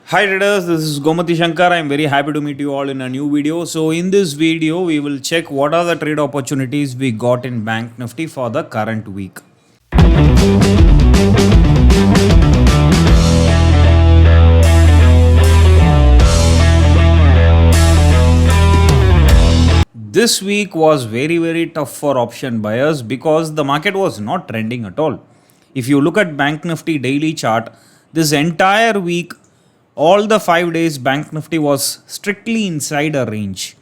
Hi traders, this is Gomathi Shankar. I am very happy to meet you all in a new video. So in this video, we will check what are the trade opportunities we got in Bank Nifty for the current week. This week was very tough for option buyers because the market was not trending at all. If you look at Bank Nifty daily chart, this entire week, all the 5 days Bank Nifty was strictly inside a range.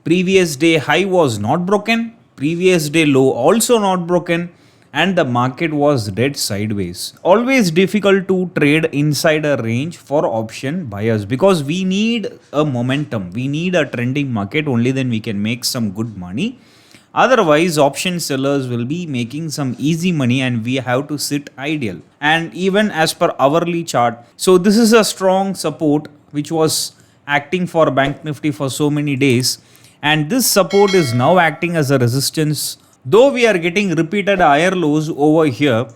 Previous day high was not broken, previous day low also not broken, and the market was dead sideways. Always difficult to trade inside a range for option buyers because we need a momentum, we need a trending market, only then we can make some good money. Otherwise, option sellers will be making some easy money and we have to sit idle. And even as per hourly chart, so this is a strong support which was acting for Bank Nifty for so many days, and this support is now acting as a resistance. Though we are getting repeated higher lows over here,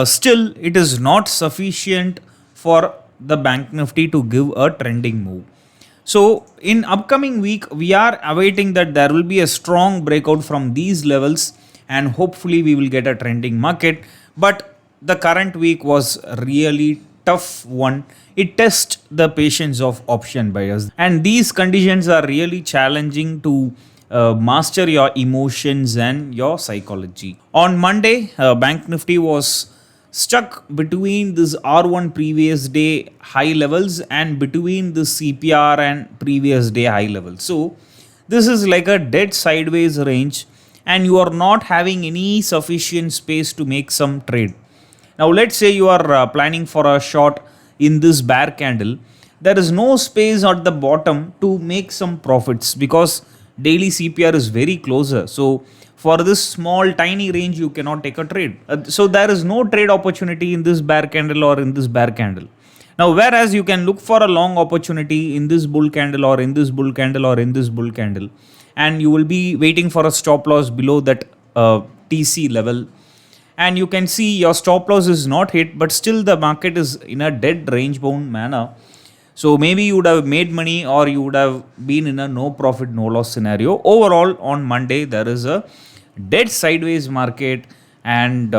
still it is not sufficient for the Bank Nifty to give a trending move. So in upcoming week, we are awaiting that there will be a strong breakout from these levels and hopefully we will get a trending market. But the current week was really tough one. It tests the patience of option buyers, and these conditions are really challenging to master your emotions and your psychology. On Monday, Bank Nifty was stuck between this R1 previous day high levels and between the CPR and previous day high levels. So this is like a dead sideways range and you are not having any sufficient space to make some trade. Now let's say you are planning for a short in this bear candle. There is no space at the bottom to make some profits because daily CPR is very closer. So for this small tiny range you cannot take a trade. So there is no trade opportunity in this bear candle or in this bear candle. Now whereas you can look for a long opportunity in this bull candle or in this bull candle or in this bull candle, and you will be waiting for a stop loss below that TC level, and you can see your stop loss is not hit but still the market is in a dead range bound manner. So maybe you would have made money or you would have been in a no profit no loss scenario. Overall on Monday there is a dead sideways market and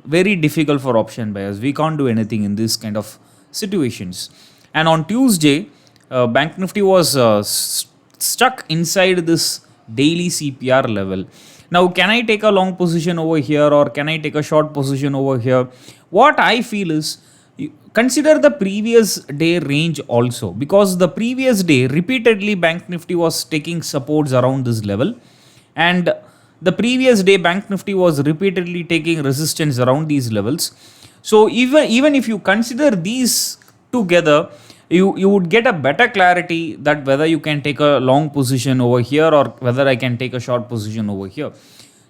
very difficult for option buyers. We can't do anything in this kind of situations. And on Tuesday, Bank Nifty was stuck inside this daily CPR level. Now, can I take a long position over here or can I take a short position over here? What I feel is, consider the previous day range also, because the previous day repeatedly Bank Nifty was taking supports around this level, and the previous day Bank Nifty was repeatedly taking resistance around these levels. So even if you consider these together, you would get a better clarity that whether you can take a long position over here or whether I can take a short position over here.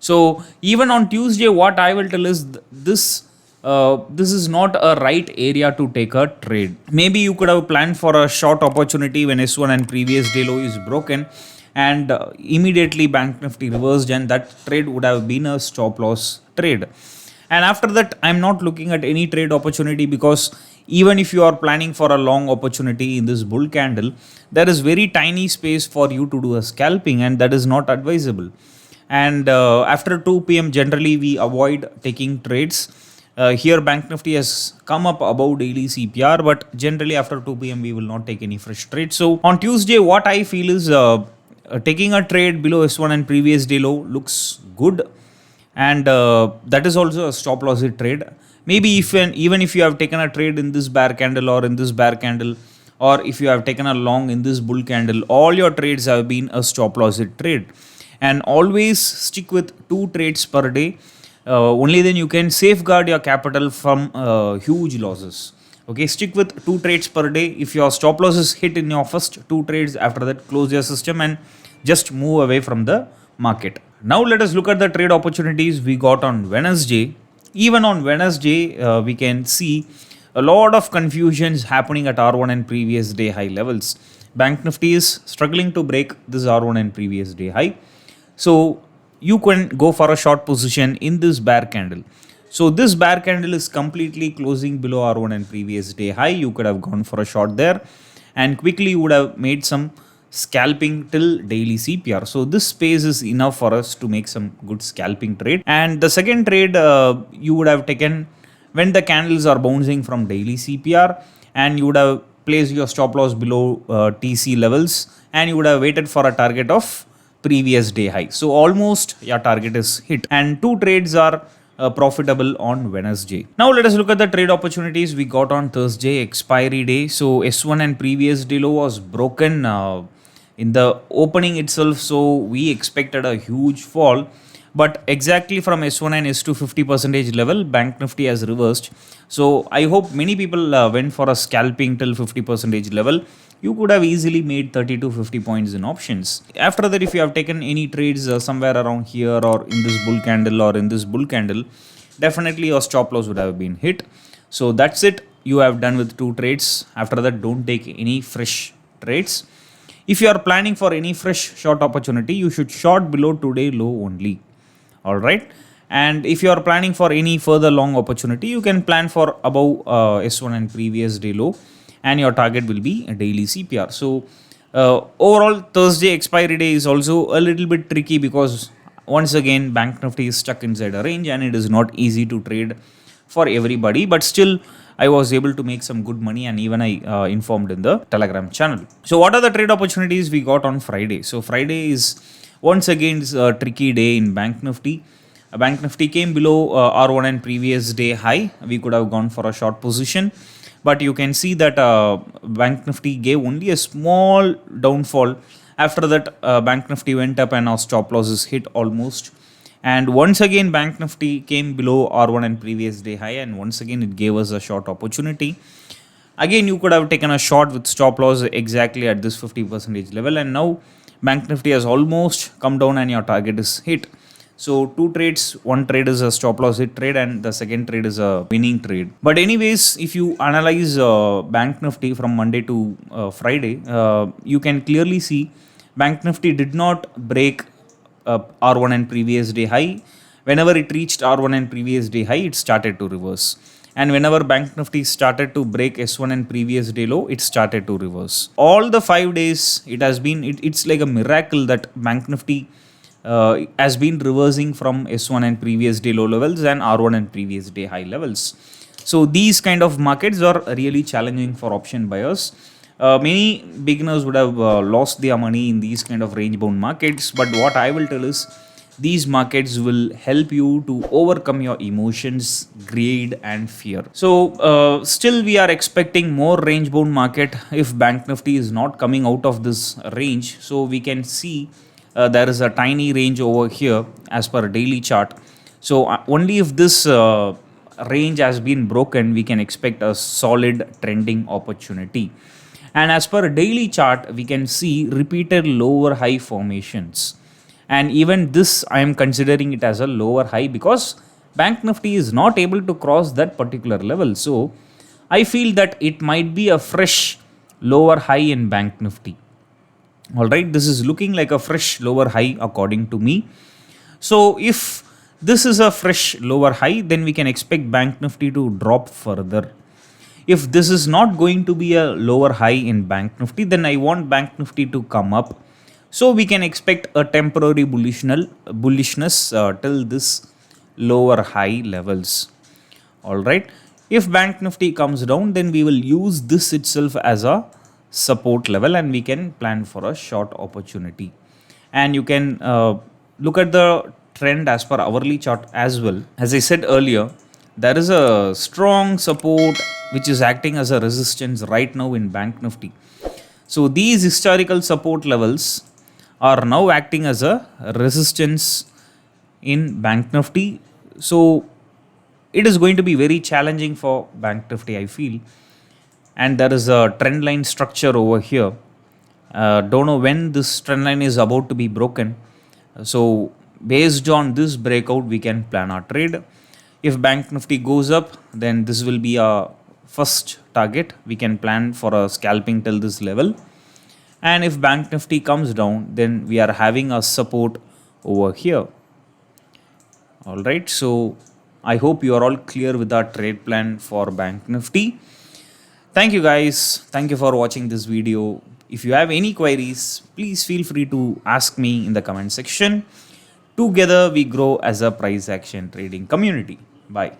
So even on Tuesday, what I will tell is this is not a right area to take a trade. Maybe you could have planned for a short opportunity when S1 and previous day low is broken, and immediately Bank Nifty reversed and that trade would have been a stop loss trade. And after that, I'm not looking at any trade opportunity because even if you are planning for a long opportunity in this bull candle, there is very tiny space for you to do a scalping and that is not advisable. And after 2 p.m. generally we avoid taking trades. Here Bank Nifty has come up above daily CPR, but generally after 2 p.m. we will not take any fresh trade. So on Tuesday, what I feel is taking a trade below S1 and previous day low looks good, and that is also a stop loss hit trade. Maybe even if you have taken a trade in this bear candle or in this bear candle, or if you have taken a long in this bull candle, all your trades have been a stop loss hit trade. And always stick with 2 trades per day. Only then you can safeguard your capital from huge losses. Okay, stick with 2 trades per day. If your stop loss is hit in your first 2 trades, after that close your system and just move away from the market. Now let us look at the trade opportunities we got on Wednesday. Even on Wednesday, we can see a lot of confusions happening at R1 and previous day high levels. Bank Nifty is struggling to break this R1 and previous day high. So you can go for a short position in this bear candle. So this bear candle is completely closing below R1 and previous day high. You could have gone for a short there. and quickly you would have made some scalping till daily CPR. So this space is enough for us to make some good scalping trade. And the second trade you would have taken when the candles are bouncing from daily CPR, and you would have placed your stop loss below TC levels, and you would have waited for a target of previous day high. So almost your target is hit, and two trades are profitable on Wednesday. Now let us look at the trade opportunities we got on Thursday, expiry day. So S1 and previous day low was broken in the opening itself, so we expected a huge fall, but exactly from S1 and S2 50% level, Banknifty has reversed. So I hope many people went for a scalping till 50% level. You could have easily made 30 to 50 points in options. After that, if you have taken any trades somewhere around here or in this bull candle or in this bull candle, definitely your stop loss would have been hit. So that's it. You have done with two trades. After that, don't take any fresh trades. If you are planning for any fresh short opportunity, you should short below today low only. Alright. And if you are planning for any further long opportunity, you can plan for above S1 and previous day low, and your target will be a daily CPR. So overall, Thursday expiry day is also a little bit tricky because once again Banknifty is stuck inside a range and it is not easy to trade for everybody, but still I was able to make some good money, and even I informed in the Telegram channel. So what are the trade opportunities we got on Friday? So Friday is once again a tricky day in Banknifty. Banknifty came below R1 and previous day high. We could have gone for a short position, but you can see that Banknifty gave only a small downfall. After that, Banknifty went up and our stop losses hit almost. And once again, Banknifty came below R1 and previous day high, and once again it gave us a short opportunity. Again, you could have taken a short with stop loss exactly at this 50% level, and now Banknifty has almost come down and your target is hit. So two trades, one trade is a stop loss hit trade and the second trade is a winning trade. But anyways, if you analyze Banknifty from Monday to Friday, you can clearly see Banknifty did not break R1 and previous day high. Whenever it reached R1 and previous day high, it started to reverse. And whenever Banknifty started to break S1 and previous day low, it started to reverse. All the 5 days, it has been, it's like a miracle that Banknifty has been reversing from S1 and previous day low levels and R1 and previous day high levels. So these kind of markets are really challenging for option buyers. Many beginners would have lost their money in these kind of range bound markets, but what I will tell is these markets will help you to overcome your emotions, greed and fear. So still we are expecting more range bound market if Banknifty is not coming out of this range. So we can see there is a tiny range over here as per daily chart. So only if this range has been broken, we can expect a solid trending opportunity. And as per daily chart, we can see repeated lower high formations. And even this, I am considering it as a lower high because Banknifty is not able to cross that particular level. So I feel that it might be a fresh lower high in Banknifty. Alright, this is looking like a fresh lower high according to me. So if this is a fresh lower high, then we can expect Banknifty to drop further. If this is not going to be a lower high in Banknifty, then I want Banknifty to come up. So we can expect a temporary bullishness till this lower high levels. Alright. If Banknifty comes down, then we will use this itself as a support level and we can plan for a short opportunity. And you can look at the trend as per hourly chart as well. As I said earlier, there is a strong support which is acting as a resistance right now in Banknifty. So these historical support levels are now acting as a resistance in Banknifty. So it is going to be very challenging for Banknifty, I feel. And there is a trend line structure over here. Don't know when this trend line is about to be broken. So based on this breakout, we can plan our trade. If Banknifty goes up, then this will be a first target. We can plan for a scalping till this level. And if Banknifty comes down, then we are having a support over here. Alright, so I hope you are all clear with our trade plan for Banknifty. Thank you guys. Thank you for watching this video. If you have any queries, please feel free to ask me in the comment section. Together we grow as a price action trading community. Bye.